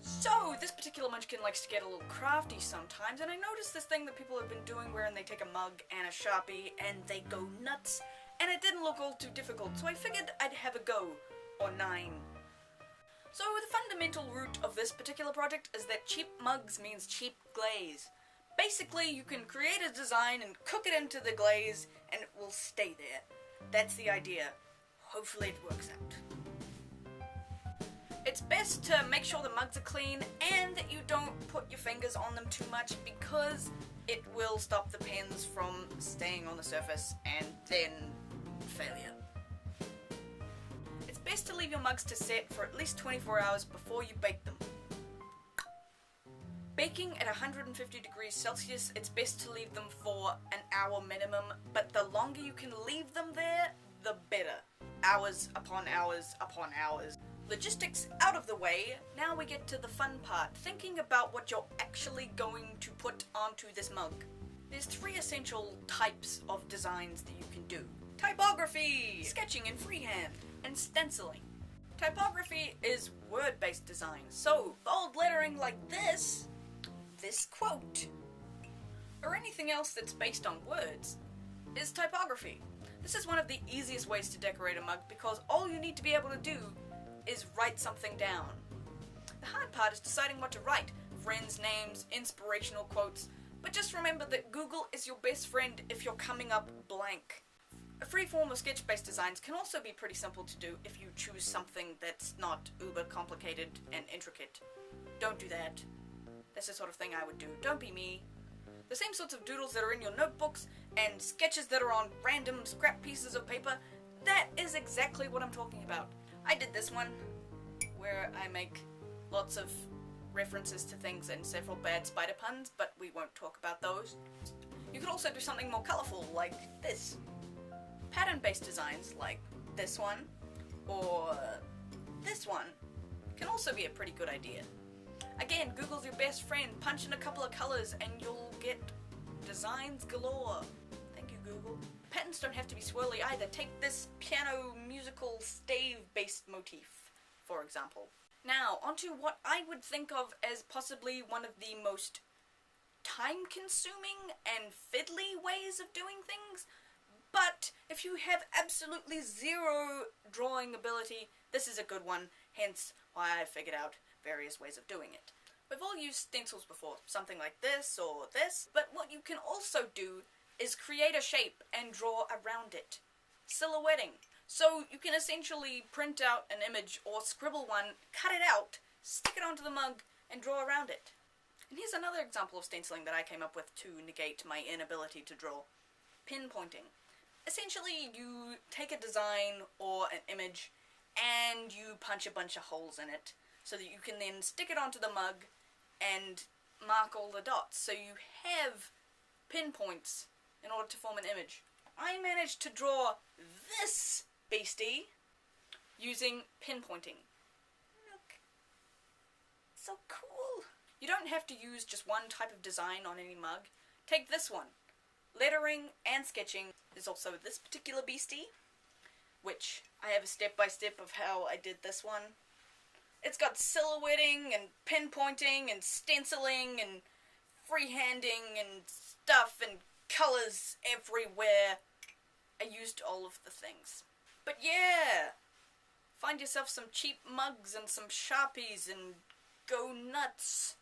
So, this particular munchkin likes to get a little crafty sometimes, and I noticed this thing that people have been doing wherein they take a mug and a Sharpie and they go nuts, and it didn't look all too difficult, so I figured I'd have a go. Or 9. So, the fundamental root of this particular project is that cheap mugs means cheap glaze. Basically, you can create a design and cook it into the glaze, and it will stay there. That's the idea. Hopefully it works out. It's best to make sure the mugs are clean and that you don't put your fingers on them too much because it will stop the pens from staying on the surface and then failure. It's best to leave your mugs to set for at least 24 hours before you bake them. Baking at 150 degrees Celsius, it's best to leave them for an hour minimum, but the longer you can leave them there, the better. Hours upon hours upon hours. Logistics out of the way, now we get to the fun part, thinking about what you're actually going to put onto this mug. There's 3 essential types of designs that you can do. Typography, sketching in freehand, and stenciling. Typography is word-based design, so bold lettering like this quote, or anything else that's based on words, is typography. This is one of the easiest ways to decorate a mug because all you need to be able to do is write something down. The hard part is deciding what to write, friends' names, inspirational quotes, but just remember that Google is your best friend if you're coming up blank. A freeform or sketch-based designs can also be pretty simple to do if you choose something that's not uber complicated and intricate. Don't do that. That's the sort of thing I would do. Don't be me. The same sorts of doodles that are in your notebooks and sketches that are on random scrap pieces of paper, that is exactly what I'm talking about. I did this one, where I make lots of references to things and several bad spider puns, but we won't talk about those. You could also do something more colourful, like this. Pattern-based designs, like this one, or this one, can also be a pretty good idea. Again, Google's your best friend. Punch in a couple of colours and you'll get designs galore. Thank you, Google. Patterns don't have to be swirly either. Take this piano musical stave-based motif, for example. Now, onto what I would think of as possibly one of the most time-consuming and fiddly ways of doing things, but if you have absolutely zero drawing ability, this is a good one, hence why I figured out various ways of doing it. We've all used stencils before, something like this or this, but what you can also do is create a shape and draw around it. Silhouetting. So you can essentially print out an image or scribble one, cut it out, stick it onto the mug, and draw around it. And here's another example of stenciling that I came up with to negate my inability to draw. Pinpointing. Essentially, you take a design or an image and you punch a bunch of holes in it so that you can then stick it onto the mug and mark all the dots. So you have pinpoints in order to form an image. I managed to draw this beastie using pinpointing. Look. So cool. You don't have to use just one type of design on any mug. Take this one. Lettering and sketching is also this particular beastie, which I have a step-by-step of how I did this one. It's got silhouetting and pinpointing and stenciling and freehanding and stuff and colours everywhere. I used all of the things. But yeah! Find yourself some cheap mugs and some Sharpies and go nuts!